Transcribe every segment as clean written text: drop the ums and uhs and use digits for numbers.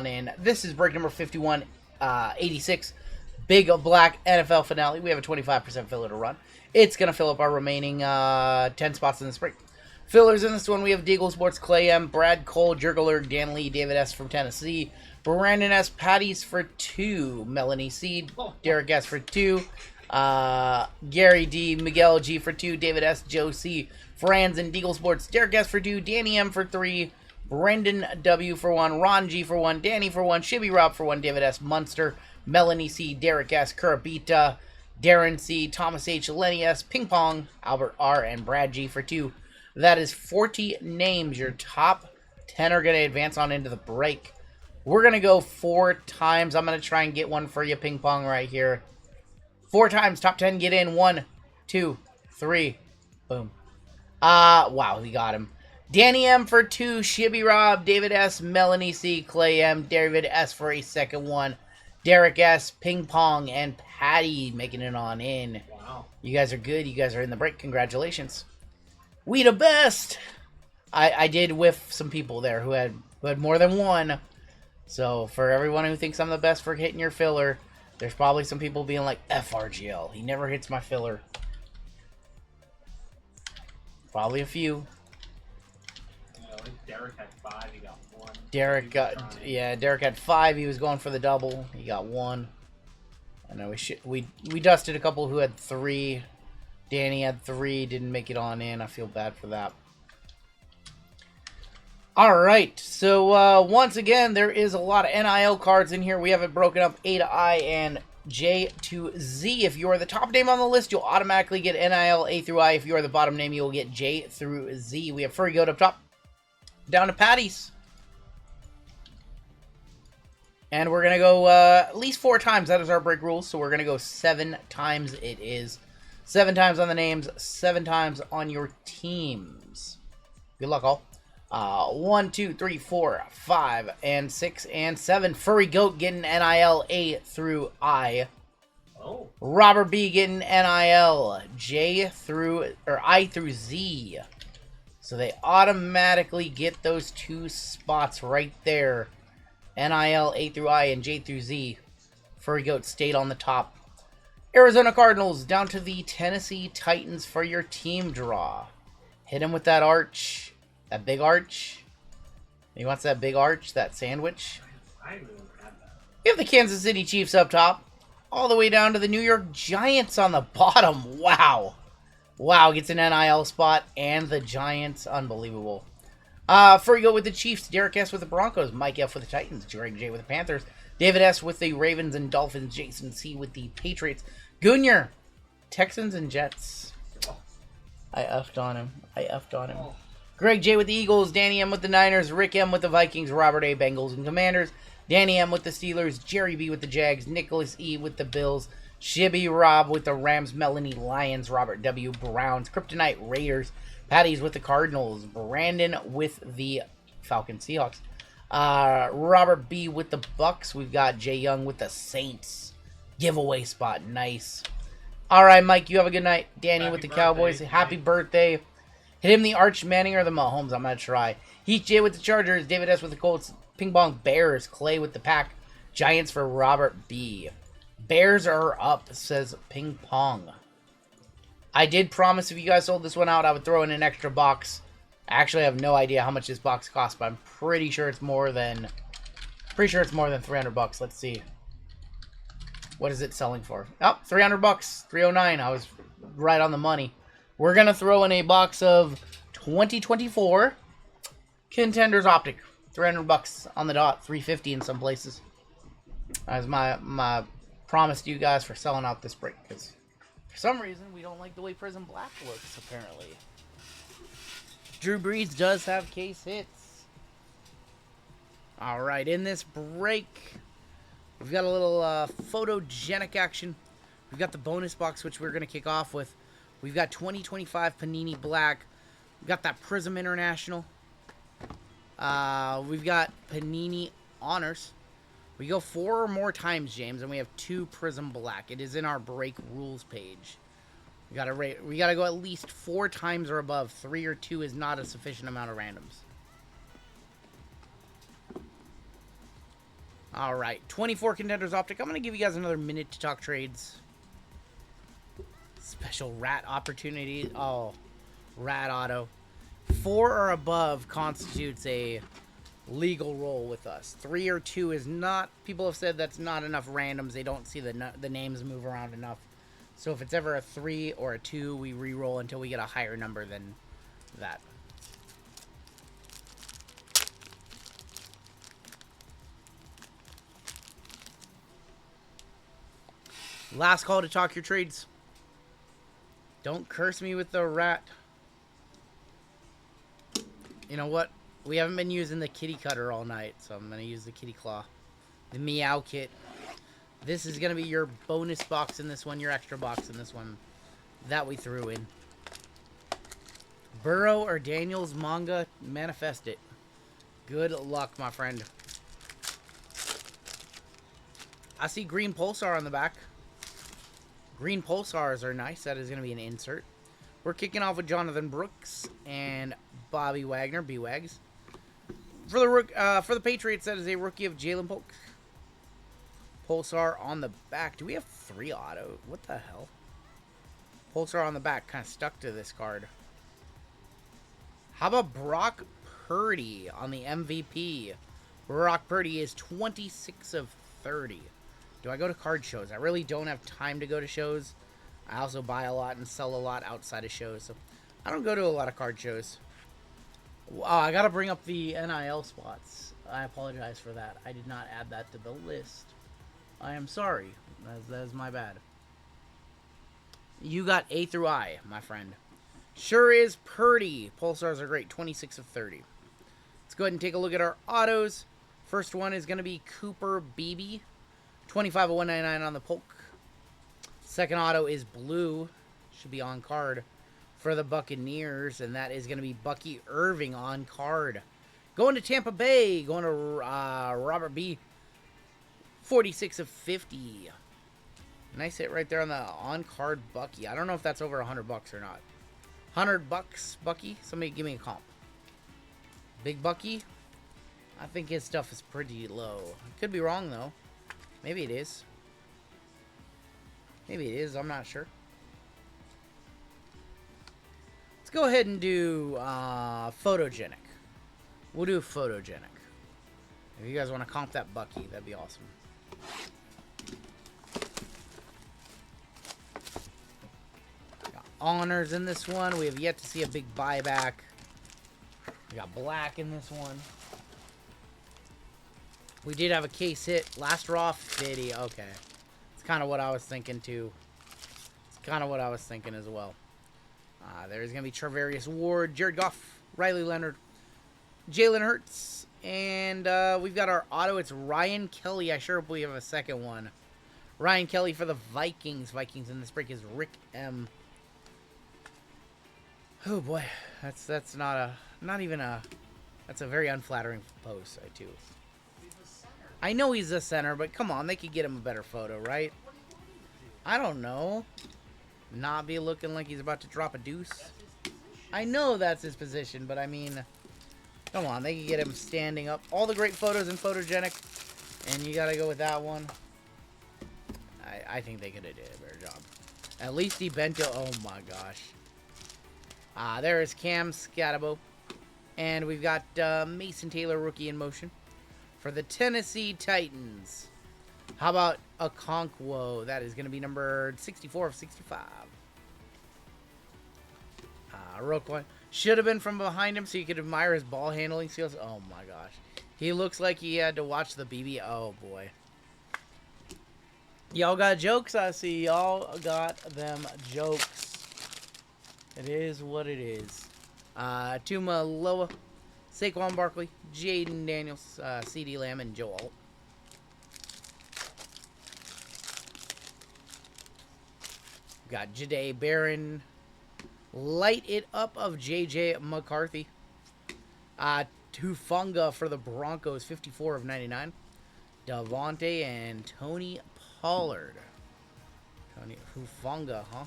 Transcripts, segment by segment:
in. This is break number 5186, Big Black NFL finale. We have a 25% filler to run. It's going to fill up our remaining 10 spots in this break. Fillers in this one, we have Deagle Sports, Clay M, Brad Cole, Jurgler, Dan Lee, David S. from Tennessee, Brandon S. Patties for 2, Melanie C, Derek S. for 2, Gary D, Miguel G for 2, David S, Joe C, Franz and Deagle Sports, Derek S for 2, Danny M for 3, Brendan W for 1, Ron G for 1, Danny for 1, Shibby Rob for 1, David S, Munster, Melanie C, Derek S, Kurabita, Darren C, Thomas H, Lenny S, Ping Pong, Albert R, and Brad G for 2. That is 40 names. Your top 10 are going to advance on into the break. We're going to go 4 times. I'm going to try and get one for you, Ping Pong, right here. 4 times. Top 10 get in. 1, 2, 3. Boom. Wow, we got him. Danny M for 2, Shibby Rob, David S, Melanie C, Clay M, David S for a second one, Derek S, Ping Pong, and Patty making it on in. Wow. You guys are good. You guys are in the break. Congratulations. We the best. I did whiff some people there who had more than one. So for everyone who thinks I'm the best for hitting your filler, there's probably some people being like, F RGL. He never hits my filler. Probably a few. At least Derek had 5, he got 1. Derek had 5. He was going for the double. He got 1. I know we dusted a couple who had 3. Danny had 3, didn't make it on in. I feel bad for that. Alright, so once again, there is a lot of NIL cards in here. We have it broken up A to I and J to Z. If you are the top name on the list, you'll automatically get NIL A through I. If you are the bottom name, you'll get J through Z. We have Furry Goat up top, down to Patties. And we're going to go at least 4 times. That is our break rules, so we're going to go 7 times it is. 7 times on the names, 7 times on your teams. Good luck, all. 1, 2, 3, 4, 5, and 6, and 7. Furry Goat getting NIL A through I. Oh. Robert B getting NIL I through Z. So they automatically get those 2 spots right there. NIL A through I and J through Z. Furry Goat stayed on the top. Arizona Cardinals down to the Tennessee Titans for your team draw. Hit him with that arch. That big arch. He wants that big arch, that sandwich. I didn't even have that. You have the Kansas City Chiefs up top. All the way down to the New York Giants on the bottom. Wow. Wow, gets an NIL spot and the Giants. Unbelievable. Furry Goat with the Chiefs. Derek S with the Broncos. Mike F with the Titans. Greg J with the Panthers. David S with the Ravens and Dolphins. Jason C with the Patriots. Goonier, Texans and Jets. I effed on him. Oh. Greg J with the Eagles. Danny M with the Niners. Rick M with the Vikings. Robert A, Bengals and Commanders. Danny M with the Steelers. Jerry B with the Jags. Nicholas E with the Bills. Shibby Rob with the Rams. Melanie Lions. Robert W, Browns. Kryptonite Raiders. Patty's with the Cardinals. Brandon with the Falcons Seahawks. Robert B with the Bucks. We've got Jay Young with the Saints. Giveaway spot. Nice. Alright, Mike, you have a good night. Danny Happy with the birthday. Cowboys. Happy birthday. Hit him the Arch Manning or the Mahomes. I'm going to try. Heath J with the Chargers. David S with the Colts. Ping Pong Bears. Clay with the Pack. Giants for Robert B. Bears are up, says Ping Pong. I did promise if you guys sold this one out, I would throw in an extra box. I actually have no idea how much this box costs, but I'm pretty sure it's more than 300 bucks. Let's see. What is it selling for? Oh, 300 bucks. 309. I was right on the money. We're going to throw in a box of 2024 Contenders Optic. 300 bucks on the dot. 350 in some places. That was my promise to you guys for selling out this break, because for some reason we don't like the way Prism Black looks, apparently. Drew Brees does have case hits. Alright, in this break, we've got a little photogenic action. We've got the bonus box, which we're going to kick off with. We've got 2025 Panini Black. We've got that Prism International. We've got Panini Honors. We go 4 or more times, James, and we have 2 Prism Black. It is in our break rules page. We gotta go at least 4 times or above. 3 or 2 is not a sufficient amount of randoms. All right, 24 Contenders Optic. I'm going to give you guys another minute to talk trades. Special rat opportunity. Oh, rat auto. 4 or above constitutes a legal roll with us. 3 or 2 is not. People have said that's not enough randoms. They don't see the names move around enough. So if it's ever a 3 or a 2, we re-roll until we get a higher number than that. Last call to talk your trades. Don't curse me with the rat. You know what? We haven't been using the kitty cutter all night, so I'm going to use the kitty claw. The meow kit. This is going to be your bonus box in this one, your extra box in this one that we threw in. Burrow or Daniels manga, manifest it. Good luck, my friend. I see green pulsar on the back. Green pulsars are nice. That is going to be an insert. We're kicking off with Jonathan Brooks and Bobby Wagner, B-Wags. For the Patriots, that is a rookie of Jalen Polk. Pulsar on the back. Do we have 3 auto? What the hell? Pulsar on the back. Kind of stuck to this card. How about Brock Purdy on the MVP? Brock Purdy is 26 of 30. Do I go to card shows? I really don't have time to go to shows. I also buy a lot and sell a lot outside of shows. So I don't go to a lot of card shows. Oh, I got to bring up the NIL spots. I apologize for that. I did not add that to the list. I am sorry. That is my bad. You got A through I, my friend. Sure is Purdy. Pulsars are great. 26 of 30. Let's go ahead and take a look at our autos. First one is going to be Cooper Beebe. 25 of 199 on the Polk. Second auto is blue. Should be on card for the Buccaneers. And that is going to be Bucky Irving on card. Going to Tampa Bay. Going to Robert B. 46 of 50. Nice hit right there on the on-card Bucky. I don't know if that's over $100 or not. $100, Bucky? Somebody give me a comp. Big Bucky? I think his stuff is pretty low. Could be wrong, though. Maybe it is. Maybe it is. I'm not sure. Let's go ahead and do photogenic. We'll do photogenic. If you guys want to comp that Bucky, that'd be awesome. Got honors in this one. We have yet to see a big buyback. We got black in this one. We did have a case hit. Last raw video. Okay. It's kind of what I was thinking, too. It's kind of what I was thinking as well. There's going to be Travarius Ward, Jared Goff, Riley Leonard, Jalen Hurts, and we've got our auto. It's Ryan Kelly. I sure hope we have a second one. Ryan Kelly for the Vikings. Vikings in this break is Rick M. Oh, boy. That's not a very unflattering post, too. I know he's a center, but come on, they could get him a better photo, right? I don't know. Not be looking like he's about to drop a deuce. I know that's his position, but I mean, come on, they could get him standing up. All the great photos in photogenic, and you gotta go with that one. I think they could have did a better job. At least he bent it. Oh my gosh. There is Cam Scatabo. And we've got Mason Taylor, rookie in motion. For the Tennessee Titans. How about Okonkwo? That is going to be number 64 of 65. Roquan. Should have been from behind him so you could admire his ball handling skills. Oh my gosh. He looks like he had to watch the BB. Oh boy. Y'all got jokes? I see y'all got them jokes. It is what it is. Tuma Loa. Saquon Barkley, Jaden Daniels, CD Lamb, and Joe Alt. Got Jade Barron. Light it up of JJ McCarthy. Tufunga for the Broncos, 54 of 99. Devontae and Tony Pollard. Tony Tufunga, huh?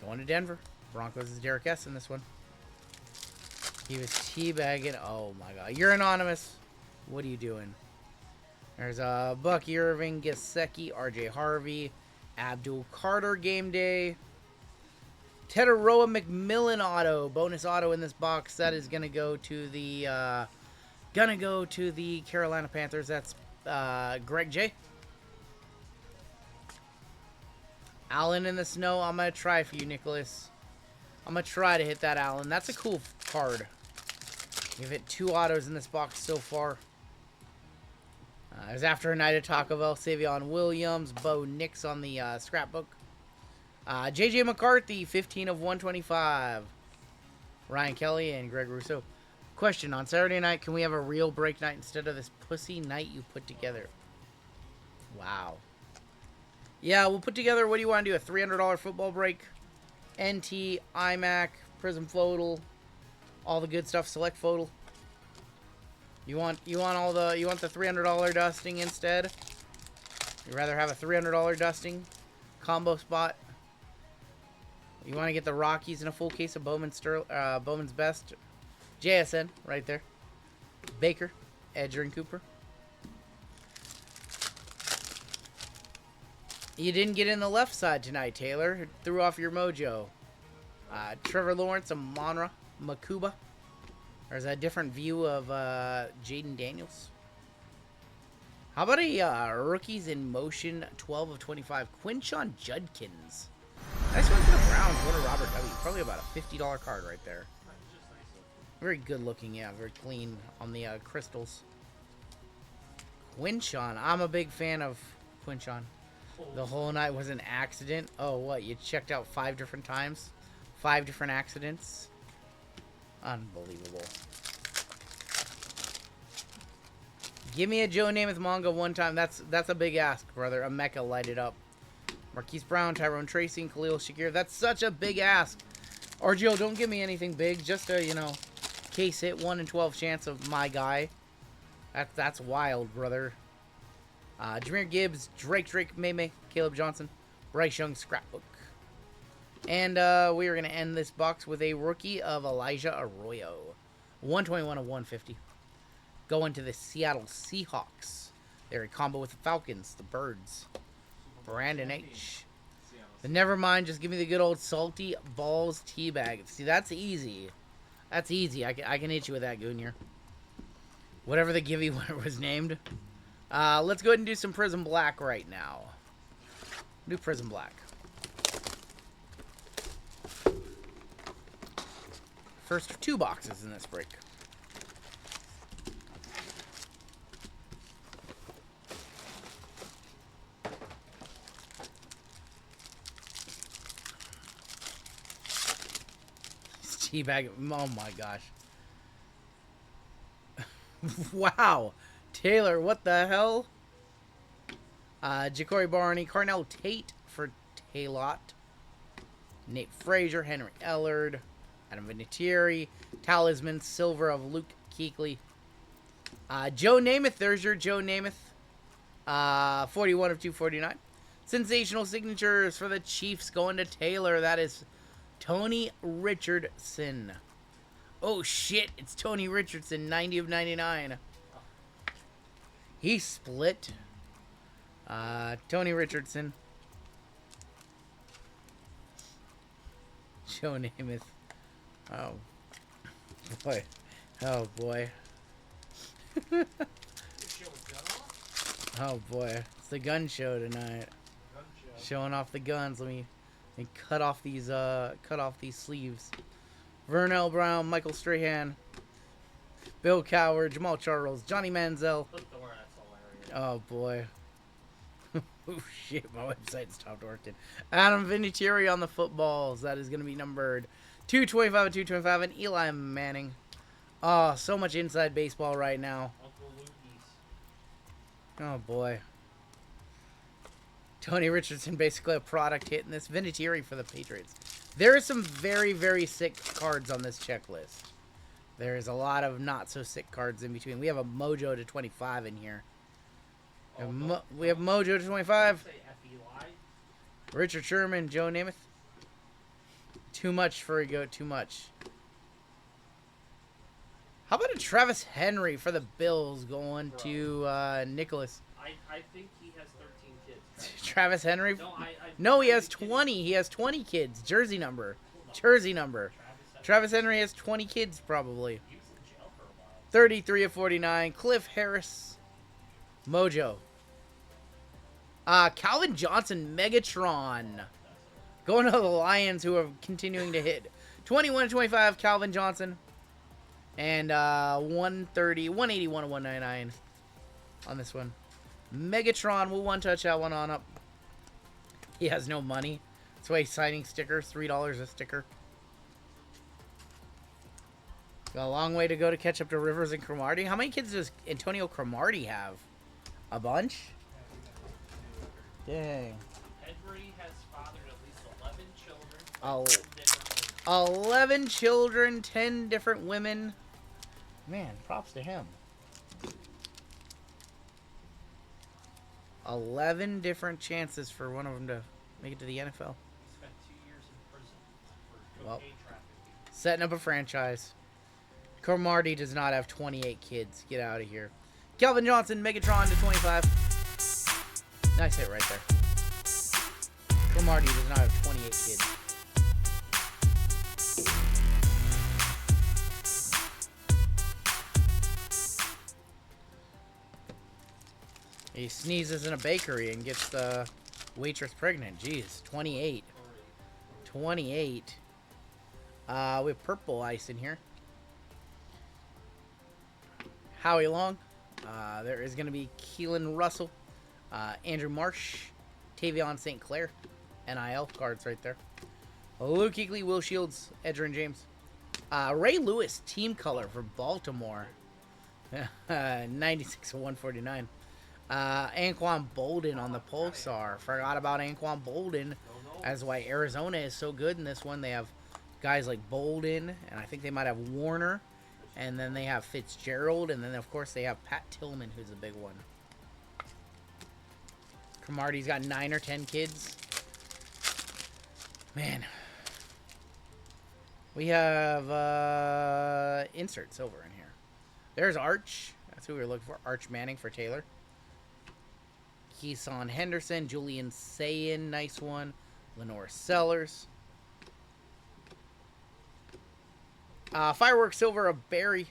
Going to Denver. Broncos is Derek S. in this one. He was teabagging. Oh my god. You're anonymous. What are you doing? There's Bucky Irving, Gesicki, RJ Harvey, Abdul Carter game day. Tetaroa McMillan auto. Bonus auto in this box. That is gonna go to the Carolina Panthers. That's Greg J. Allen in the snow. I'm gonna try for you, Nicholas. I'm gonna try to hit that Allen. That's a cool card. We've hit 2 autos in this box so far. It was after a night at Taco Bell. Savion Williams, Bo Nix on the scrapbook. JJ McCarthy, 15 of 125. Ryan Kelly and Greg Rousseau. Question, on Saturday night, can we have a real break night instead of this pussy night you put together? Wow. Yeah, we'll put together, what do you want to do, a $300 football break? NT, iMac, Prism Photal, all the good stuff, Select Photal. You want the $300 dusting instead? You'd rather have a $300 dusting combo spot? You want to get the Rockies in a full case of Bowman's Best? JSN, right there. Baker, Edger, and Cooper. You didn't get in the left side tonight, Taylor. Threw off your mojo. Trevor Lawrence, Amonra, Makuba. There's a different view of Jaden Daniels. How about a Rookies in Motion 12 of 25? Quinshon Judkins. Nice one for the Browns. What a Robert W. Probably about a $50 card right there. Very good looking, yeah. Very clean on the crystals. Quinshon. I'm a big fan of Quinshon. The whole night was an accident. Oh, what? You checked out 5 different times? 5 different accidents? Unbelievable. Give me a Joe Namath manga one time. That's a big ask, brother. A mecha light it up. Marquise Brown, Tyrone Tracy, and Khalil Shakir. That's such a big ask. RGL, don't give me anything big. Just a, case hit 1 in 12 chance of my guy. That's wild, brother. Jameer Gibbs, Drake, May, Caleb Johnson, Bryce Young, scrapbook. And we are going to end this box with a rookie of Elijah Arroyo. 121 of 150. Going to the Seattle Seahawks. They're a combo with the Falcons, the Birds. Brandon H. But never mind, just give me the good old salty balls teabag. See, that's easy. That's easy. I can hit you with that, Goonier. Whatever the givey was named. Let's go ahead and do some Prism Black right now. Do Prism Black. First of 2 boxes in this break. Teabag. Oh my gosh. Wow. Taylor, what the hell? Ja'Cory Barney, Carnell Tate for Taylot. Nate Frazier, Henry Ellard, Adam Vinatieri, Talisman, Silver of Luke Kuechly. Joe Namath, there's your Joe Namath. 41 of 249. Sensational signatures for the Chiefs going to Taylor. That is Tony Richardson. Oh shit, it's Tony Richardson, 90 of 99. He split. Tony Richardson. Joe Namath. Oh boy. Oh boy. Oh boy. It's the gun show tonight. Showing off the guns. Let me cut off these sleeves. Vernell Brown, Michael Strahan, Bill Cowher, Jamal Charles, Johnny Manziel. Oh boy. Oh shit, my website stopped working. Adam Vinatieri on the footballs. That is going to be numbered 225 and 225. And Eli Manning. Oh, so much inside baseball right now. Oh boy. Tony Richardson, basically a product hit in this. Vinatieri for the Patriots. There are some very, very sick cards on this checklist. There is a lot of not so sick cards in between. We have a Mojo to 25 in here. We have Mojo to 25. Richard Sherman, Joe Namath. Too much for a goat, too much. How about a Travis Henry for the Bills going to Nicholas? I think he has 13 kids. Travis Henry? No, No, he has kidding. 20. He has 20 kids. Jersey number. Jersey number. Travis Henry has 20 kids, probably. He was in jail for a while. 33 of 49. Cliff Harris. Mojo. Calvin Johnson, Megatron. Going to the Lions, who are continuing to hit. 21 of 25, Calvin Johnson. And 130, 181 of 199 on this one. Megatron will one touch that one on up. He has no money. That's why he's signing stickers. $3 a sticker. Got a long way to go to catch up to Rivers and Cromartie. How many kids does Antonio Cromartie have? A bunch? Dang. Henry has fathered at least 11 children. Oh. 10 different 11 children, 10 different women. Man, props to him. 11 different chances for one of them to make it to the NFL. He spent 2 years in prison for Well, cocaine trafficking. setting up a franchise. Cromartie does not have 28 kids. Get out of here. Kelvin Johnson, Megatron to 25. Nice hit right there. Cromartie does not have 28 kids. He sneezes in a bakery and gets the waitress pregnant. Jeez, 28. 28. We have purple ice in here. Howie Long. There is going to be Keelan Russell. Andrew Marsh. Tavion St. Clair. NIL cards right there. Luke Kuechly, Will Shields, Edgerrin James. Ray Lewis, team color for Baltimore. 96 of 149. Anquan Bolden on the Pulsar. Forgot about Anquan Bolden. That's why Arizona is so good in this one. They have guys like Bolden, and I think they might have Warner, and then they have Fitzgerald, and then of course they have Pat Tillman, who's a big one. Cromartie's got 9 or 10 kids. Man. We have insert silver in here. There's Arch. That's who we were looking for. Arch Manning for Taylor. Keeson Henderson, Julian Sayin, nice one. Lenore Sellers. Fireworks silver of Barry.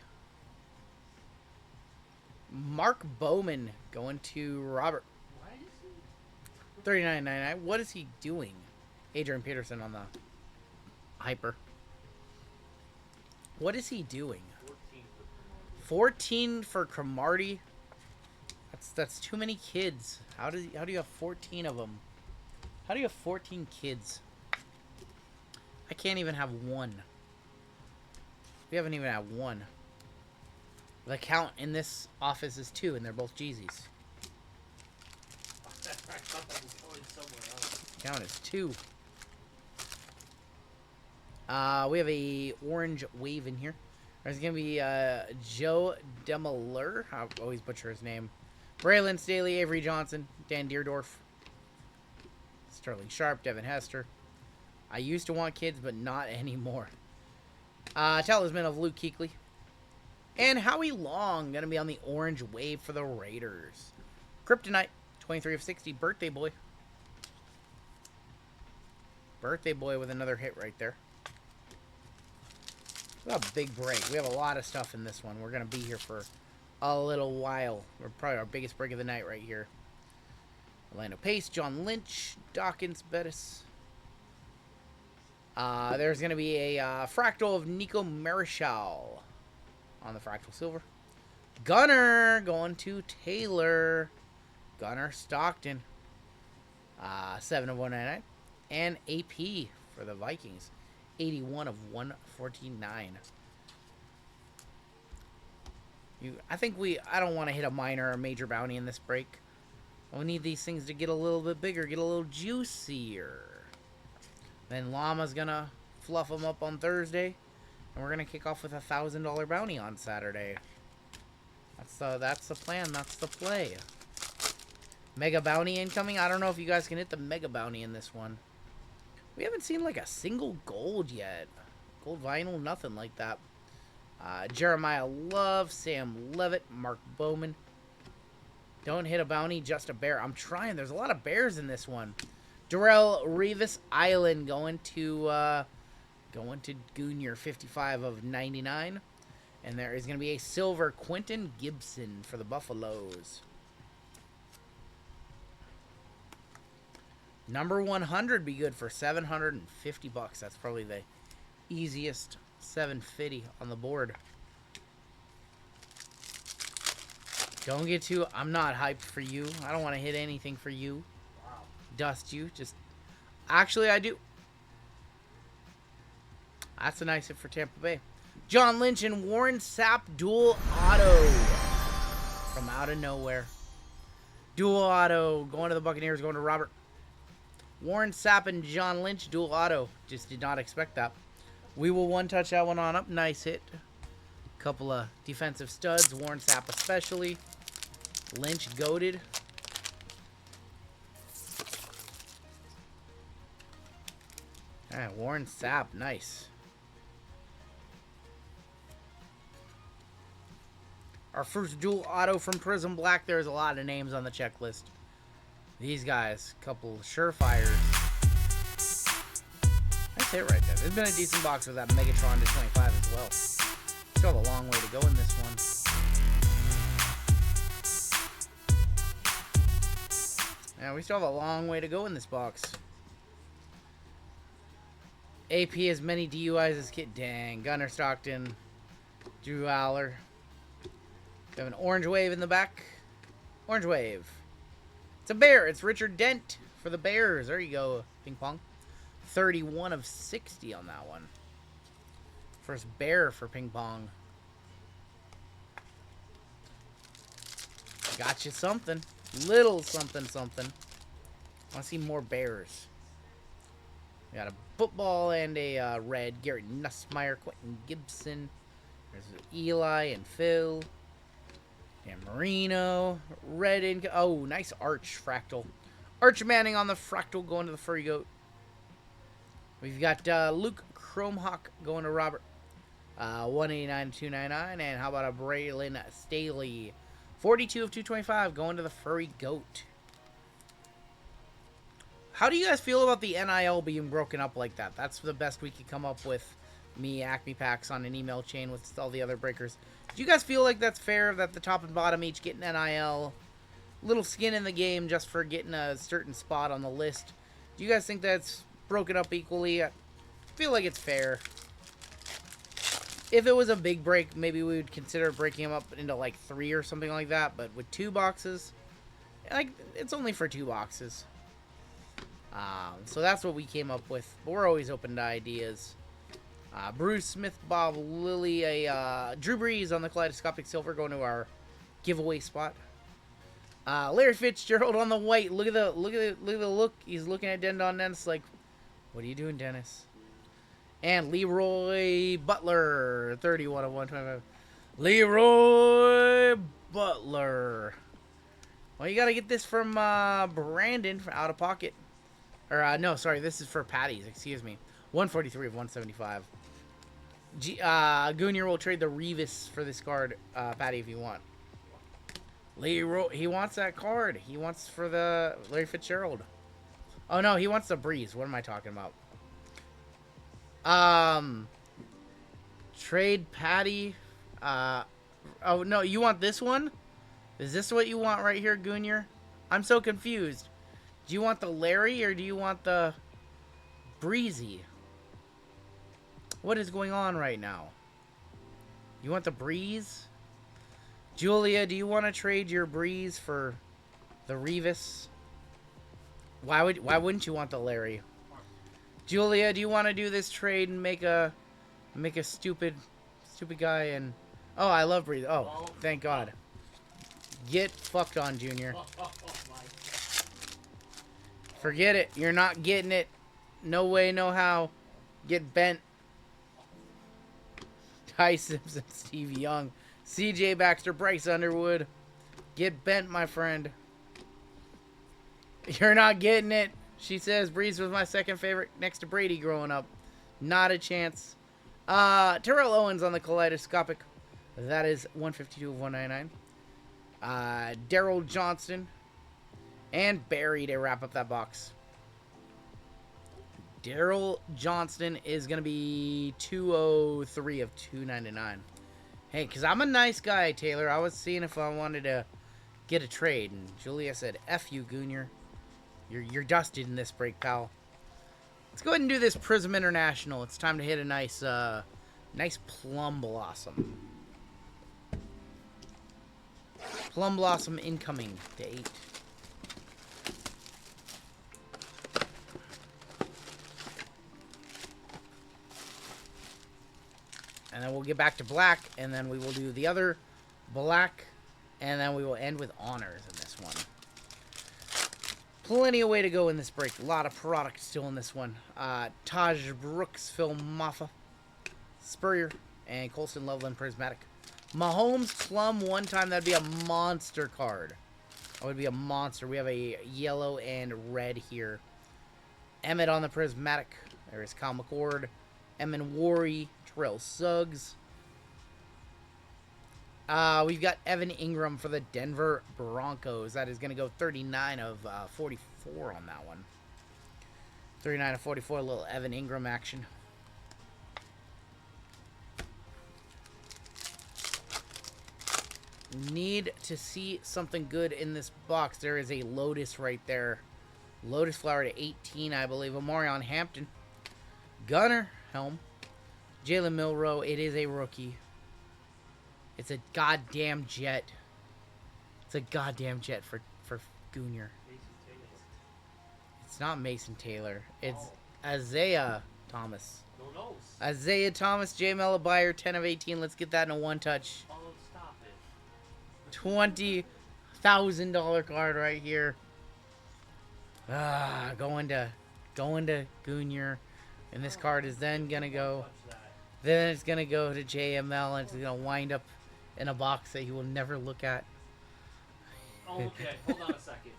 Mark Bowman going to Robert. Why is he? $39.99. What is he doing? Adrian Peterson on the hyper. What is he doing? 14 for Cromartie. That's too many kids. How do you have 14 of them? How do you have 14 kids? I can't even have one. We haven't even had one. The count in this office is 2, and they're both Jeezys. I thought that was going somewhere else. Count is 2. We have a orange wave in here. There's going to be Joe Demolur. I always butcher his name. Braylon Staley, Avery Johnson, Dan Deerdorf, Sterling Sharp, Devin Hester. I used to want kids, but not anymore. Talisman of Luke Kuechly. And Howie Long, going to be on the orange wave for the Raiders. Kryptonite, 23 of 60, Birthday Boy. Birthday Boy with another hit right there. We have a big break. We have a lot of stuff in this one. We're going to be here for a little while. We're probably our biggest break of the night right here. Orlando Pace, John Lynch, Dawkins, Bettis. There's going to be a fractal of Nico Marichal on the fractal silver. Gunner going to Taylor. Gunner Stockton. 7 of 199. And AP for the Vikings. 81 of 149. I don't want to hit a minor or major bounty in this break. We need these things to get a little bit bigger, get a little juicier. Then Llama's gonna fluff them up on Thursday, and we're gonna kick off with a $1,000 bounty on Saturday. That's the plan. That's the play. Mega bounty incoming. I don't know if you guys can hit the mega bounty in this one. We haven't seen like a single gold yet. Gold vinyl, nothing like that. Jeremiah Love, Sam Levitt, Mark Bowman. Don't hit a bounty, just a bear. I'm trying. There's a lot of bears in this one. Darrell Revis Island going to Goonier, 55 of 99. And there is going to be a silver Quentin Gibson for the Buffaloes. Number 100 be good for $750. That's probably the easiest 750 on the board. Don't get too... I'm not hyped for you. I don't want to hit anything for you. Wow. Dust you. Just... Actually, I do. That's a nice hit for Tampa Bay. John Lynch and Warren Sapp dual auto. From out of nowhere. Dual auto. Going to the Buccaneers. Going to Robert. Warren Sapp and John Lynch dual auto. Just did not expect that. We will one-touch that one on up. Nice hit. Couple of defensive studs. Warren Sapp especially. Lynch goated. Alright, Warren Sapp. Nice. Our first dual auto from Prism Black. There's a lot of names on the checklist. These guys, couple surefires. That's it right there. There's been a decent box with that Megatron to 25 as well. Still have a long way to go in this one. Yeah, we still have a long way to go in this box. AP as many DUIs as Kit. Dang. Gunnar Stockton. Drew Aller. We have an orange wave in the back. Orange wave. It's a bear. It's Richard Dent for the Bears. There you go, Ping Pong. 31 of 60 on that one. First bear for Ping Pong. Got you something. Little something something. I want to see more bears. We got a football and a red. Garrett Nussmeier, Quentin Gibson. There's Eli and Phil. Dan Marino. Red ink. Oh, nice Arch Fractal. Arch Manning on the Fractal going to the Furry Goat. We've got Luke Chromehawk going to Robert. 189 to 299. And how about a Braylon Staley? 42 of 225 going to the Furry Goat. How do you guys feel about the NIL being broken up like that? That's the best we could come up with. Me, Acme Packs on an email chain with all the other breakers. Do you guys feel like that's fair that the top and bottom each get an NIL? Little skin in the game just for getting a certain spot on the list. Do you guys think that's broken up equally? I feel like it's fair. If it was a big break, maybe we would consider breaking them up into like 3 or something like that. But with 2 boxes, like it's only for 2 boxes. So that's what we came up with. But we're always open to ideas. Bruce Smith, Bob Lilly, Drew Brees on the Kaleidoscopic Silver going to our giveaway spot. Larry Fitzgerald on the white. Look at the look. He's looking at Dendon Dennis like, what are you doing, Dennis? And Leroy Butler, 31 of 125. Leroy Butler. Well, you got to get this from Brandon from Out of Pocket. Or, no, sorry, this is for Patty's, excuse me. 143 of 175. Goonier will trade the Revis for this card, Patty, if you want. Leroy, he wants that card. He wants for the Larry Fitzgerald. Oh, no, he wants the Breeze. What am I talking about? Trade Patty. Oh, no, you want this one? Is this what you want right here, Goonier? I'm so confused. Do you want the Larry or do you want the Breezy? What is going on right now? You want the Breeze? Julia, do you want to trade your Breeze for the Revis? Why wouldn't you want the Larry? Julia, do you want to do this trade and make a stupid guy and oh, I love Breeze. Oh, thank God. Get fucked on, Junior. Forget it. You're not getting it. No way, no how. Get bent. Ty Simpson, Steve Young, CJ Baxter, Bryce Underwood. Get bent, my friend. You're not getting it. She says Breeze was my second favorite next to Brady growing up. Not a chance. Terrell Owens on the kaleidoscopic. That is 152 of 199. Daryl Johnston and Barry to wrap up that box. Daryl Johnston is going to be 203 of 299. Hey, because I'm a nice guy, Taylor. I was seeing if I wanted to get a trade, and Julia said, F you, Goonier. You're dusted in this break, pal. Let's go ahead and do this Prism International. It's time to hit a nice Plum Blossom. Plum Blossom incoming to 8. And then we'll get back to black, and then we will do the other black, and then we will end with honors in this one. Plenty of way to go in this break. A lot of product still in this one. Taj Brooks, Phil Maffa, Spurrier, and Colson Loveland Prismatic. Mahomes Plum one time, that'd be a monster card. That would be a monster. We have a yellow and red here. Emmett on the Prismatic. There is Kyle McCord. Emin Worry. Terrell Suggs. We've got Evan Ingram for the Denver Broncos. That is going to go 39 of 44 on that one. 39 of 44, a little Evan Ingram action. Need to see something good in this box. There is a Lotus right there. Lotus Flower to 18, I believe. Omarion Hampton. Gunner Helm. Jalen Milroe. It is a rookie. It's a goddamn jet. It's a goddamn jet for Goonier. It's not Mason Taylor. It's Isaiah Thomas. No. Isaiah Thomas, J. Mellabuyer, 10 of 18. Let's get that in a one-touch. Oh, stop it. $20,000 card right here. Going to Goonier. And this card is then going to go... Then it's going to go to JML, and it's going to wind up in a box that he will never look at. Oh, okay. Hold on a second.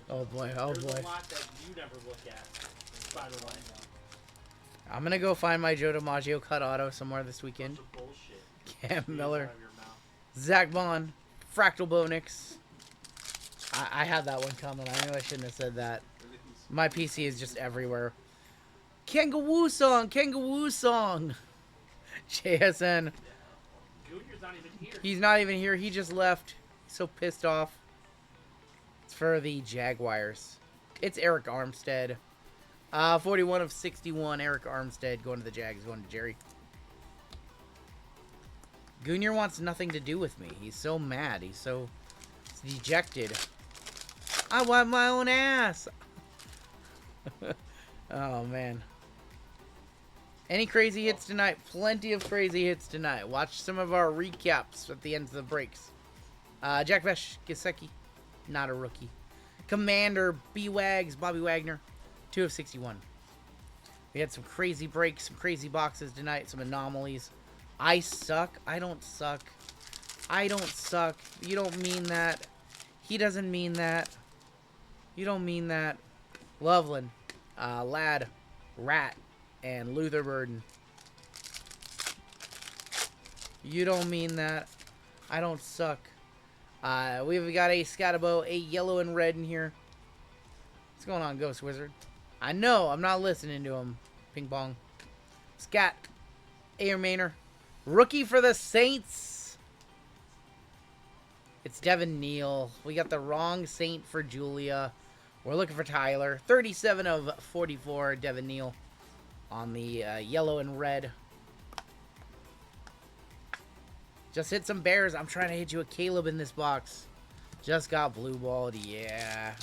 Oh, boy. There's a lot that you never look at, by the way. I'm going to go find my Joe DiMaggio cut auto somewhere this weekend. Bunch of bullshit. Cam Miller. Out of your mouth. Zach Bond. Fractal Bonix. I had that one coming. I knew I shouldn't have said that. My PC is just everywhere. Kangawoo song. JSN. Junior's not even here. He's not even here. He just left. He's so pissed off. It's for the Jaguars. It's Eric Armstead. 41 of 61. Eric Armstead going to the Jags. Going to Jerry. Goonier wants nothing to do with me. He's so mad. He's so dejected. I want my own ass. Oh, man. Any crazy hits tonight? Plenty of crazy hits tonight. Watch some of our recaps at the end of the breaks. Jack Vesh, Gesicki, not a rookie. Commander, B-Wags, Bobby Wagner, 2 of 61. We had some crazy breaks, some crazy boxes tonight, some anomalies. I suck. I don't suck. I don't suck. You don't mean that. He doesn't mean that. You don't mean that. Loveland, Ladd, Rat, and Luther Burden. You don't mean that. I don't suck. We've got a Scatabo, a yellow and red in here. What's going on, Ghost Wizard? I know, I'm not listening to him. Ping pong. Scat. Air Mainer. Rookie for the Saints. It's Devin Neal. We got the wrong Saint for Julia. We're looking for Tyler. 37 of 44, Devin Neal. On the yellow and red. Just hit some bears. I'm trying to hit you a Caleb in this box. Just got blue balled. Yeah.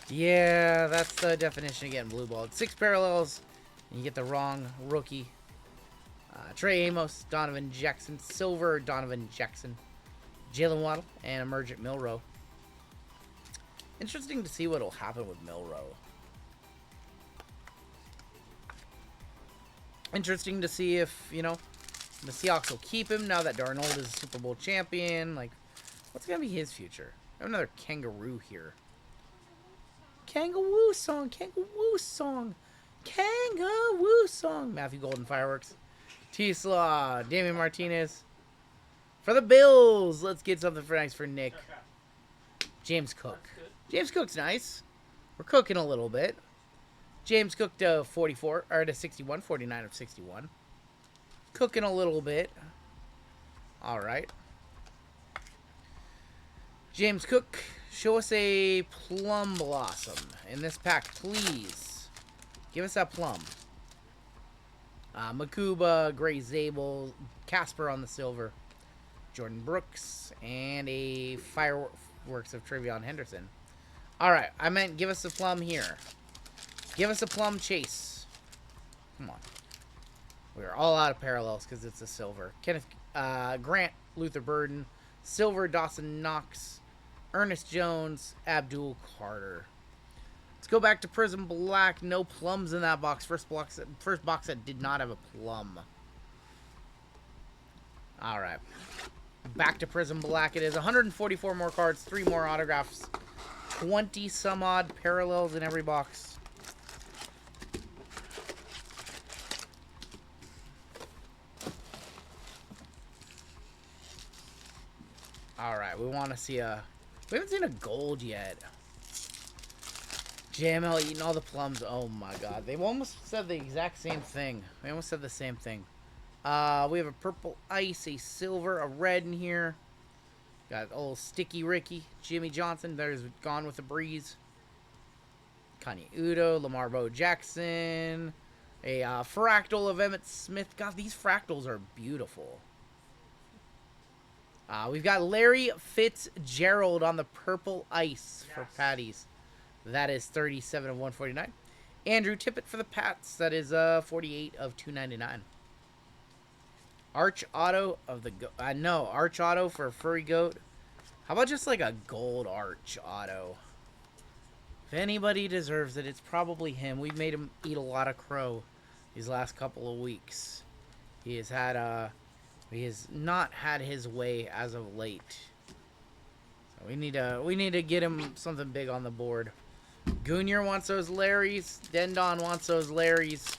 Yeah, that's the definition of getting blue balled. 6 parallels. And you get the wrong rookie. Trey Amos, Donovan Jackson, Silver, Donovan Jackson, Jalen Waddle, and Emergent Milroe. Interesting to see what will happen with Milroe. Interesting to see if, you know, the Seahawks will keep him now that Darnold is a Super Bowl champion. Like, what's going to be his future? I have another kangaroo here. Kangaroo song, kangaroo song. Kangaroo song. Matthew Golden Fireworks. T-Slaw. Damian Martinez. For the Bills. Let's get something for nice for Nick. James Cook. James Cook's nice. We're cooking a little bit. James Cook to 44, or to 61, 49 of 61. Cooking a little bit. All right. James Cook, show us a Plum Blossom in this pack, please. Give us that plum. Makuba, Gray Zabel, Casper on the silver, Jordan Brooks, and a Fireworks of Trevion Henderson. All right, I meant give us a plum here. Give us a plum chase. Come on. We're all out of parallels because it's a silver. Kenneth Grant, Luther Burden, silver, Dawson Knox, Ernest Jones, Abdul Carter. Let's go back to Prism Black. No plums in that box. First box that did not have a plum. All right. Back to Prism Black it is. 144 more cards, 3 more autographs, 20 some odd parallels in every box. All right, we want to see a... We haven't seen a gold yet. JML eating all the plums. Oh my god. They've almost said the exact same thing. They almost said the same thing. We have a purple ice, a silver, a red in here. Got old Sticky Ricky, Jimmy Johnson. There's Gone with the Breeze. Kanye Udo, Lamar Bo Jackson. A fractal of Emmitt Smith. God, these fractals are beautiful. We've got Larry Fitzgerald on the purple ice for Patties. That is 37 of 149. Andrew Tippett for the Pats. That is 48 of 299. Arch Auto of the... no, Arch Auto for Furry Goat. How about just like a gold Arch Auto? If anybody deserves it, it's probably him. We've made him eat a lot of crow these last couple of weeks. He has had... He has not had his way as of late. So we need to get him something big on the board. Goonier wants those Larrys. Dendon wants those Larrys.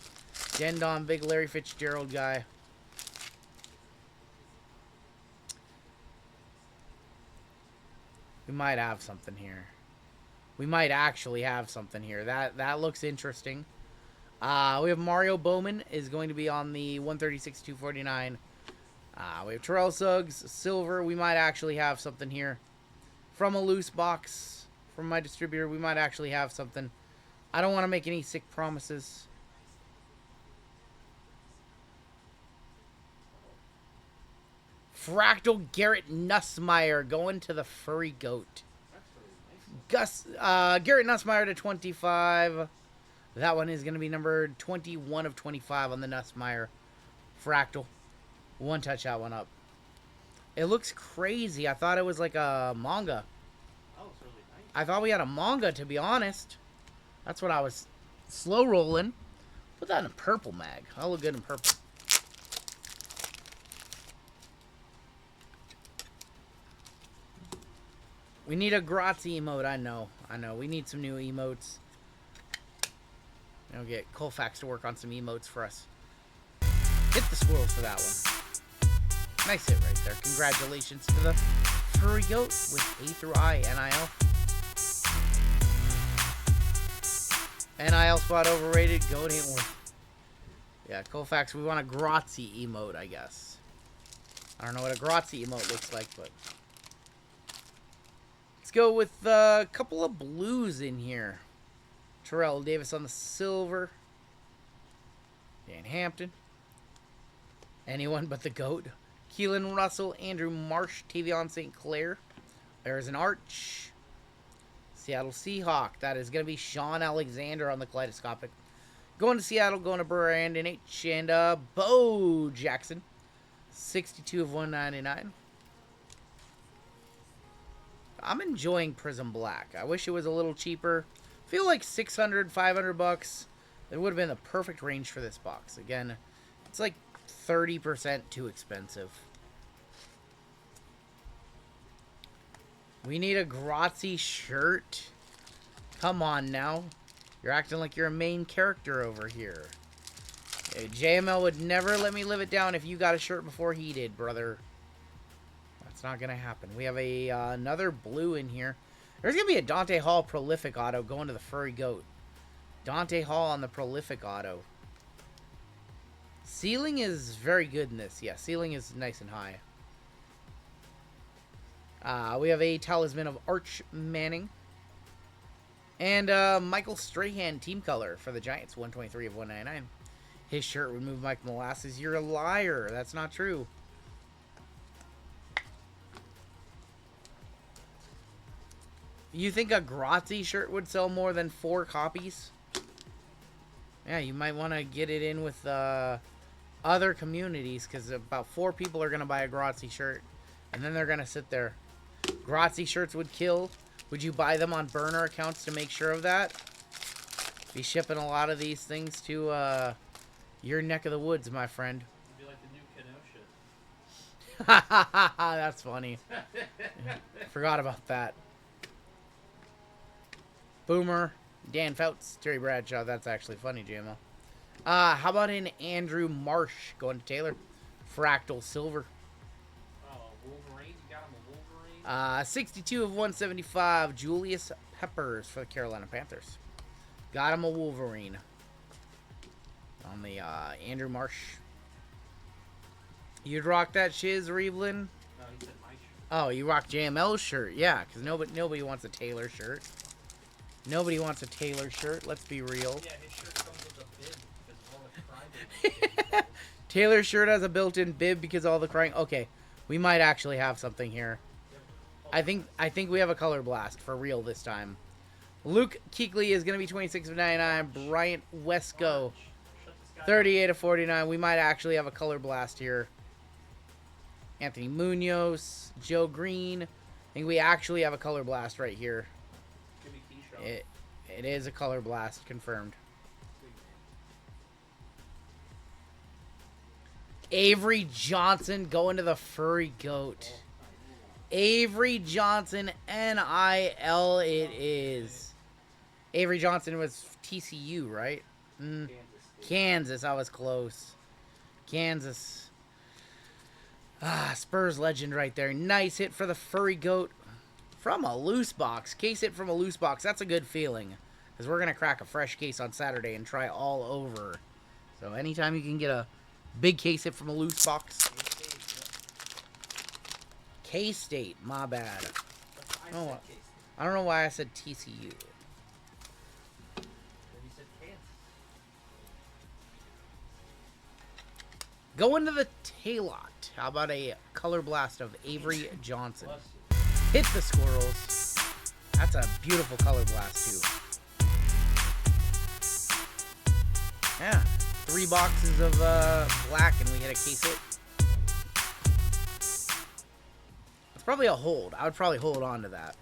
Dendon, big Larry Fitzgerald guy. We might have something here. We might actually have something here. That looks interesting. We have Mario Bowman is going to be on the 136/249. We have Terrell Suggs, silver. We might actually have something here. From a loose box, from my distributor, we might actually have something. I don't want to make any sick promises. Fractal Garrett Nussmeier going to the Furry Goat. Garrett Nussmeier to 25. That one is going to be numbered 21 of 25 on the Nussmeier Fractal. One touch that one up. It looks crazy. I thought it was like a manga. Oh, it's really nice. I thought we had a manga, to be honest. That's what I was slow rolling. Put that in a purple mag. I'll look good in purple. We need a Grazie emote. I know. We need some new emotes. I'll get Colfax to work on some emotes for us. Hit the squirrels for that one. Nice hit right there. Congratulations to the Furry Goat with A through I NIL. NIL spot overrated. Goat ain't worth. Yeah, Colfax, we want a Grazie emote, I guess. I don't know what a Grazie emote looks like, but... Let's go with a couple of blues in here. Terrell Davis on the silver. Dan Hampton. Anyone but the GOAT. Keelan Russell, Andrew Marsh, Tavion St. Clair. There's an Arch. Seattle Seahawk. That is going to be Sean Alexander on the Kaleidoscopic. Going to Seattle, going to Brandon H. And Bo Jackson. 62 of 199. I'm enjoying Prism Black. I wish it was a little cheaper. I feel like 600, 500 bucks. It would have been the perfect range for this box. Again, it's like 30% too expensive. We need a Grazie shirt. Come on now. You're acting like you're a main character over here. JML would never let me live it down if you got a shirt before he did, brother. That's not going to happen. We have a another blue in here. There's going to be a Dante Hall Prolific Auto going to the Furry Goat. Dante Hall on the Prolific Auto. Ceiling is very good in this. Yeah, ceiling is nice and high. We have a Talisman of Arch Manning. And Michael Strahan team color for the Giants. 123 of 199. His shirt would move Mike Molasses. You're a liar. That's not true. You think a Grazi shirt would sell more than 4 copies? Yeah, you might want to get it in with other communities, because about 4 people are going to buy a Grazi shirt, and then they're going to sit there. Grazi shirts would kill. Would you buy them on burner accounts to make sure of that? Be shipping a lot of these things to your neck of the woods, my friend. It'd be like the new Kenosha. That's funny. Forgot about that. Boomer, Dan Fouts, Terry Bradshaw. That's actually funny, JMO. How about an Andrew Marsh going to Taylor? Fractal Silver. Oh, Wolverine. You got him a Wolverine? 62 of 175. Julius Peppers for the Carolina Panthers. Got him a Wolverine. On the Andrew Marsh. You'd rock that shiz, Reevlin? No, he said my shirt. Oh, you rock JML's shirt. Yeah, because nobody wants a Taylor shirt. Nobody wants a Taylor shirt. Let's be real. Yeah, his shirt comes with a bib because of all the crying. Taylor's shirt has a built-in bib because all the crying. Okay, we might actually have something here. I think we have a color blast for real this time. Luke Kuechly is going to be 26 of 99. Bryant Wesco, 38 of 49. We might actually have a color blast here. Anthony Munoz, Joe Green. I think we actually have a color blast right here. It is a color blast, confirmed. Avery Johnson going to the Furry Goat. Avery Johnson, NIL it is. Avery Johnson was TCU, right? Kansas, I was close. Kansas. Spurs legend right there. Nice hit for the Furry Goat. From a loose box. Case hit from a loose box. That's a good feeling. Because we're going to crack a fresh case on Saturday and try all over. So anytime you can get a big case hit from a loose box. K-State. My bad. Oh, I don't know why I said TCU. Going to the Taylot. How about a color blast of Avery Johnson? Hit the squirrels. That's a beautiful color blast, too. Yeah. 3 boxes of black, and we hit a case hit. It's probably a hold. I would probably hold on to that.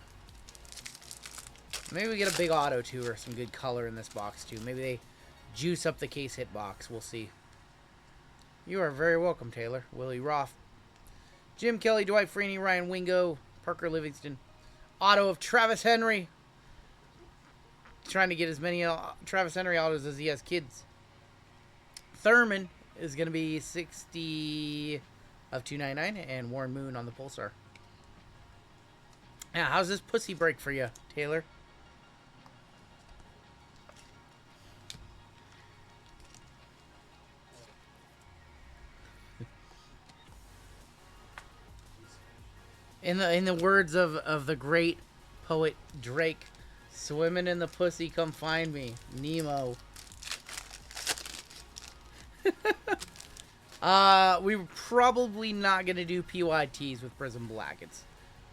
Maybe we get a big auto, too, or some good color in this box, too. Maybe they juice up the case hit box. We'll see. You are very welcome, Taylor. Willie Roth. Jim Kelly, Dwight Freeney, Ryan Wingo, Parker Livingston. Auto of Travis Henry. Trying to get as many Travis Henry autos as he has kids. Thurman is going to be 60 of 299. And Warren Moon on the Pulsar. Now, how's this pussy break for you, Taylor? In the words of the great poet Drake, swimming in the pussy, come find me, Nemo. We're probably not gonna do PYTs with Prism Black. It's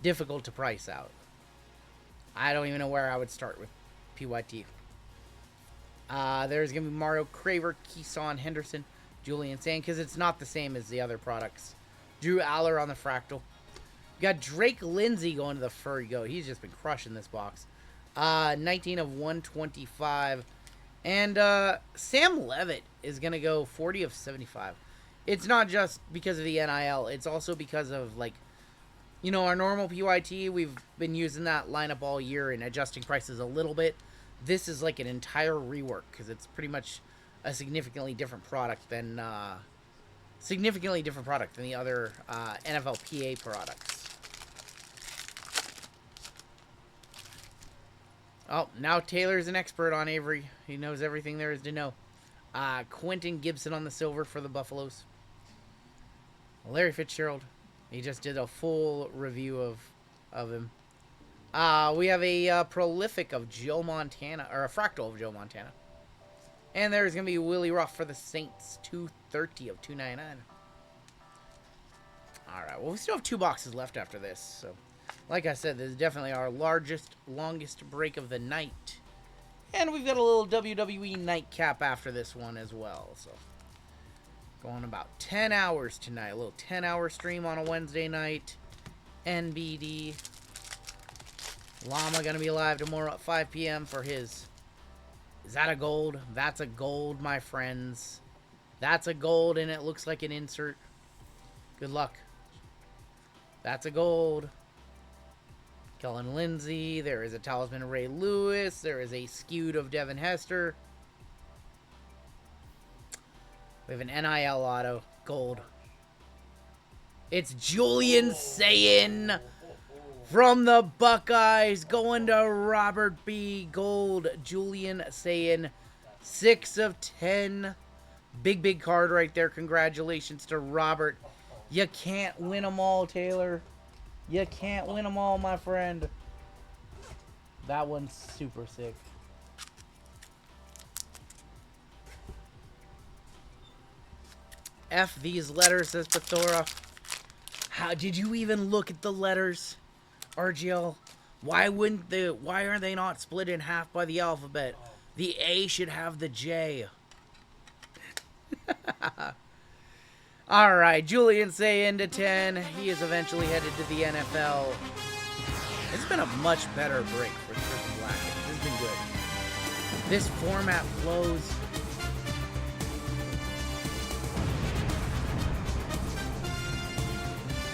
difficult to price out. I don't even know where I would start with PYT. There's gonna be Mario Craver, Keeson Henderson, Julian Sand, because it's not the same as the other products. Drew Aller on the Fractal. Got Drake Lindsay going to the Furry Goat. He's just been crushing this box. 19 of 125. And Sam Levitt is going to go 40 of 75. It's not just because of the NIL. It's also because of, like, you know, our normal PYT. We've been using that lineup all year and adjusting prices a little bit. This is like an entire rework because it's pretty much a significantly different product than the other NFLPA products. Oh, now Taylor's an expert on Avery. He knows everything there is to know. Quentin Gibson on the silver for the Buffaloes. Larry Fitzgerald. He just did a full review of him. We have a prolific of Joe Montana, or a fractal of Joe Montana. And there's going to be Willie Ruff for the Saints, 230 of 299. Alright, well, we still have 2 boxes left after this. So, like I said, this is definitely our longest break of the night. And we've got a little WWE nightcap after this one as well. So, going about 10 hours tonight. A little 10-hour stream on a Wednesday night. NBD. Llama going to be live tomorrow at 5 p.m. for his... Is that a gold? That's a gold, my friends. That's a gold, and it looks like an insert. Good luck. That's a gold. Kellen Lindsay. There is a talisman of Ray Lewis. There is a skewed of Devin Hester. We have an NIL auto. Gold. It's Julian Sayin from the Buckeyes going to Robert B. Gold. Julian Sayin. 6 of 10. Big card right there. Congratulations to Robert. You can't win them all, Taylor. You can't win them all, my friend. That one's super sick. F these letters, says Pathora. How did you even look at the letters, RGL? Why are they not split in half by the alphabet? The A should have the J. All right, Julian Sayin to 10. He is eventually headed to the NFL. It's been a much better break for Chris Black. This has been good. This format flows.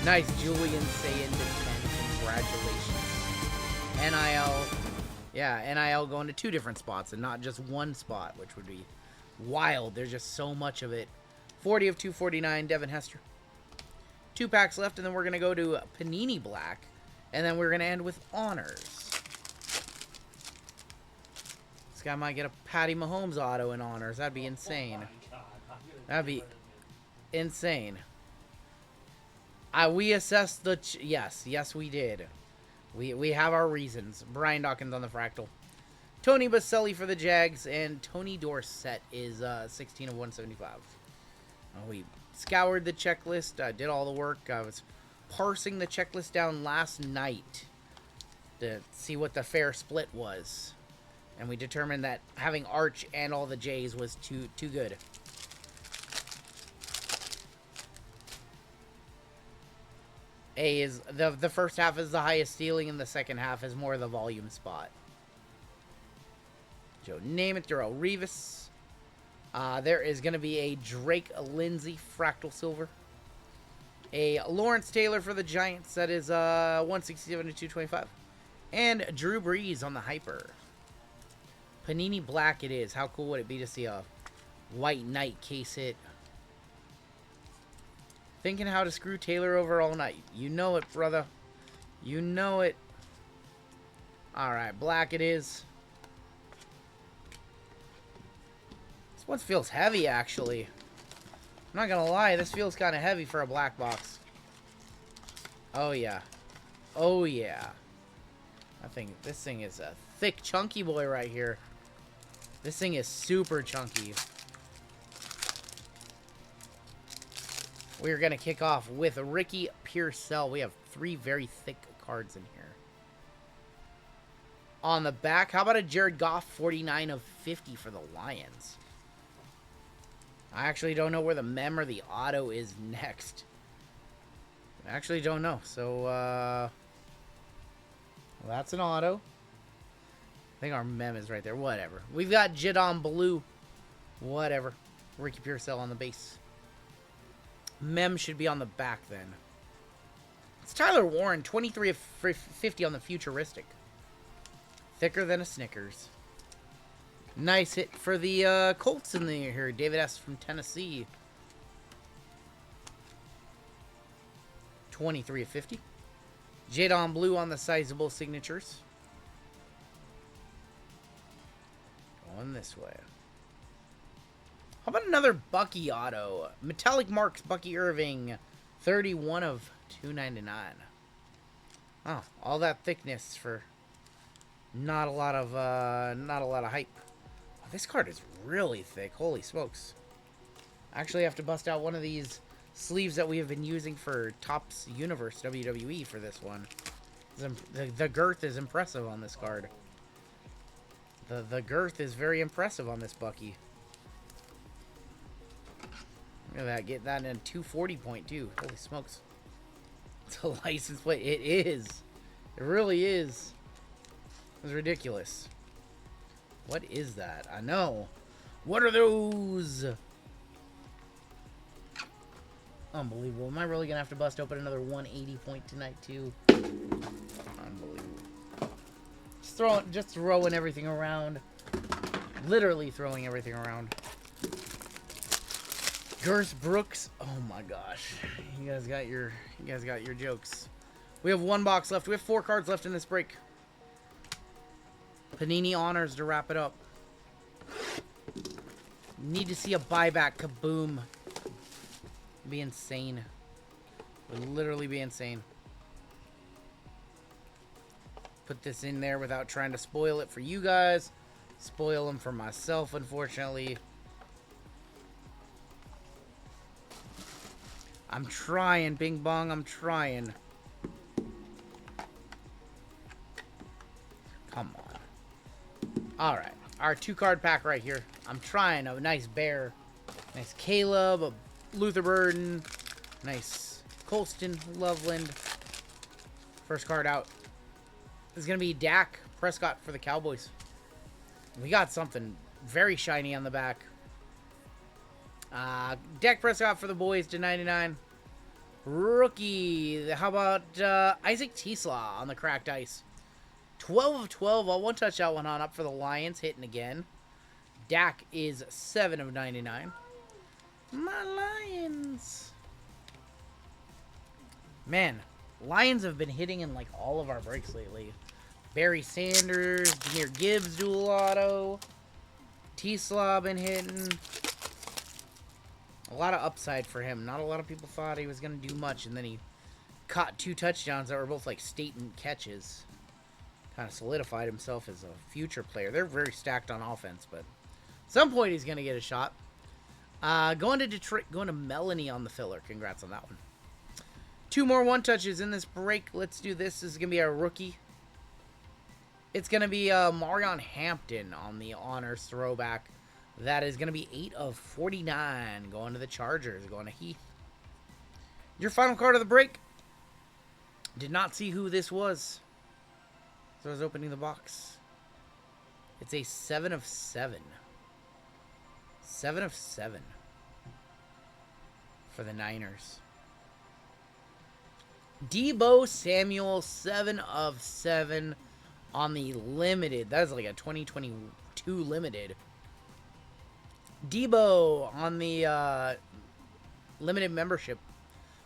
Nice, Julian Sayin to 10. Congratulations. NIL. Yeah, NIL going to 2 different spots and not just 1 spot, which would be wild. There's just so much of it. 40 of 249, Devin Hester. 2 packs left, and then we're going to go to Panini Black. And then we're going to end with Honors. This guy might get a Patty Mahomes auto in Honors. That'd be insane. That'd be insane. We assessed the... Yes, we did. We have our reasons. Brian Dawkins on the Fractal. Tony Baselli for the Jags. And Tony Dorsett is 16 of 175. We scoured the checklist, did all the work. I was parsing the checklist down last night to see what the fair split was. And we determined that having Arch and all the J's was too good. A is the first half is the highest ceiling, and the second half is more the volume spot. Joe Namath, Darrell Revis. There is going to be a Drake Lindsay Fractal Silver. A Lawrence Taylor for the Giants. That is 167 to 225. And Drew Brees on the Hyper. Panini Black it is. How cool would it be to see a White Knight case hit? Thinking how to screw Taylor over all night. You know it, brother. You know it. Alright, Black it is. This one feels heavy, actually. I'm not gonna lie, this feels kind of heavy for a black box. Oh, yeah. Oh, yeah. I think this thing is a thick, chunky boy right here. This thing is super chunky. We're going to kick off with Ricky Pearsall. We have 3 very thick cards in here. On the back, how about a Jared Goff 49 of 50 for the Lions? I actually don't know where the mem or the auto is next. I actually don't know. So, well, that's an auto. I think our mem is right there. Whatever. We've got Jadon Blue. Whatever. Ricky Pearsall on the base. Mem should be on the back then. It's Tyler Warren, 23 of 50 on the futuristic. Thicker than a Snickers. Nice hit for the Colts in there here. David S. from Tennessee. 23 of 50. Jadon Blue on the sizable signatures. Going this way. How about another Bucky auto? Metallic Marks Bucky Irving. 31 of 299. Oh, all that thickness for not a lot of hype. Oh, this card is really thick. Holy smokes. I actually have to bust out one of these sleeves that we have been using for Topps Universe WWE for this one. The girth is impressive on this card. The girth is very impressive on this Bucky. Look at that. Get that in 240.2. Holy smokes. It's a license plate. It is. It really is. It's ridiculous. What is that? I know. What are those? Unbelievable. Am I really going to have to bust open another 180 point tonight, too? Unbelievable. Just throwing everything around. Literally throwing everything around. Girth Brooks. Oh my gosh. You guys got your jokes. We have one box left. We have 4 cards left in this break. Panini Honors to wrap it up. Need to see a buyback. Kaboom. Be insane. Would literally be insane. Put this in there without trying to spoil it for you guys. Spoil them for myself, unfortunately. I'm trying, Bing Bong. I'm trying. Come on. Alright. Our 2-card pack right here. I'm trying. A nice Bear. Nice Caleb. A Luther Burden. Nice Colston. Loveland. First card out. This is going to be Dak Prescott for the Cowboys. We got something very shiny on the back. Dak Prescott for the boys to 99. Rookie. How about Isaac Tisla on the cracked ice? 12 of 12. All one touchdown, one on up for the Lions. Hitting again. Dak is 7 of 99. My Lions. Man, Lions have been hitting in like all of our breaks lately. Barry Sanders, Jahmyr Gibbs dual auto. T-Slaw been hitting. A lot of upside for him. Not a lot of people thought he was going to do much, and then he caught 2 touchdowns that were both like statement catches. Kind of solidified himself as a future player. They're very stacked on offense, but at some point he's going to get a shot. Going to Detroit, going to Melanie on the filler. Congrats on that one. 2 more one-touches in this break. Let's do this. This is going to be our rookie. It's going to be Marion Hampton on the honors throwback. That is going to be 8 of 49. Going to the Chargers. Going to Heath. Your final card of the break. Did not see who this was. So I was opening the box. It's a 7 of 7. 7 of 7. For the Niners. Deebo Samuel, 7 of 7 on the limited. That is like a 2022 limited. Deebo on the limited membership.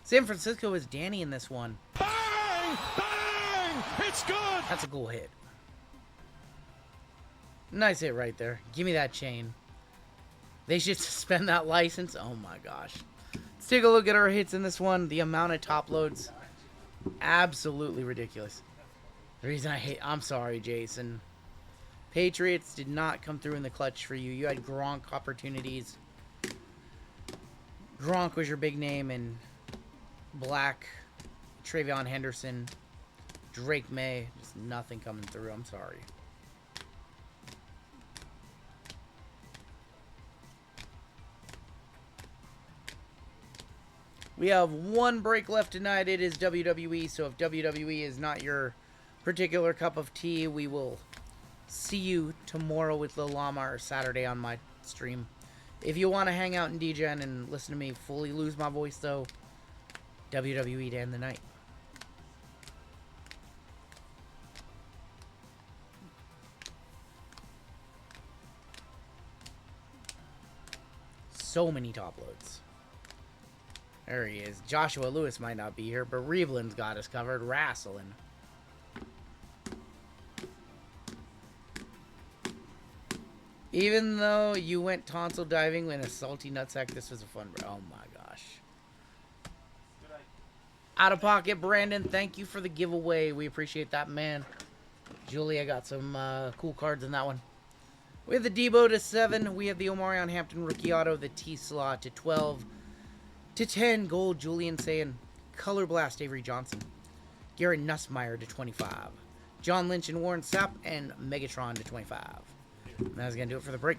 San Francisco is Danny in this one. Bang! Bang! It's good! That's a cool hit. Nice hit right there. Give me that chain. They should suspend that license. Oh my gosh. Let's take a look at our hits in this one. The amount of top loads. Absolutely ridiculous. The reason I hate... I'm sorry, Jason. Patriots did not come through in the clutch for you. You had Gronk opportunities. Gronk was your big name, and Black, Travion Henderson, Drake May. Just nothing coming through. I'm sorry. We have one break left tonight. It is WWE, so if WWE is not your particular cup of tea, we will see you tomorrow with Lil Llama or Saturday on my stream. If you want to hang out in DGen and listen to me fully lose my voice, though, WWE to end the night. so many top loads. There he is. Joshua Lewis might not be here, but Revelin's got us covered. Wrestling. Even though you went tonsil diving in a salty nutsack, this was a fun... Oh my gosh. Out of pocket, Brandon. Thank you for the giveaway. We appreciate that, man. Julia got some cool cards in that one. We have the Debo to 7. We have the Omarion Hampton rookie auto. The T-Slot to 12. To 10, gold, Julian saying, Color Blast, Avery Johnson. Garrett Nussmeier to 25. John Lynch and Warren Sapp, and Megatron to 25. And that's going to do it for the break.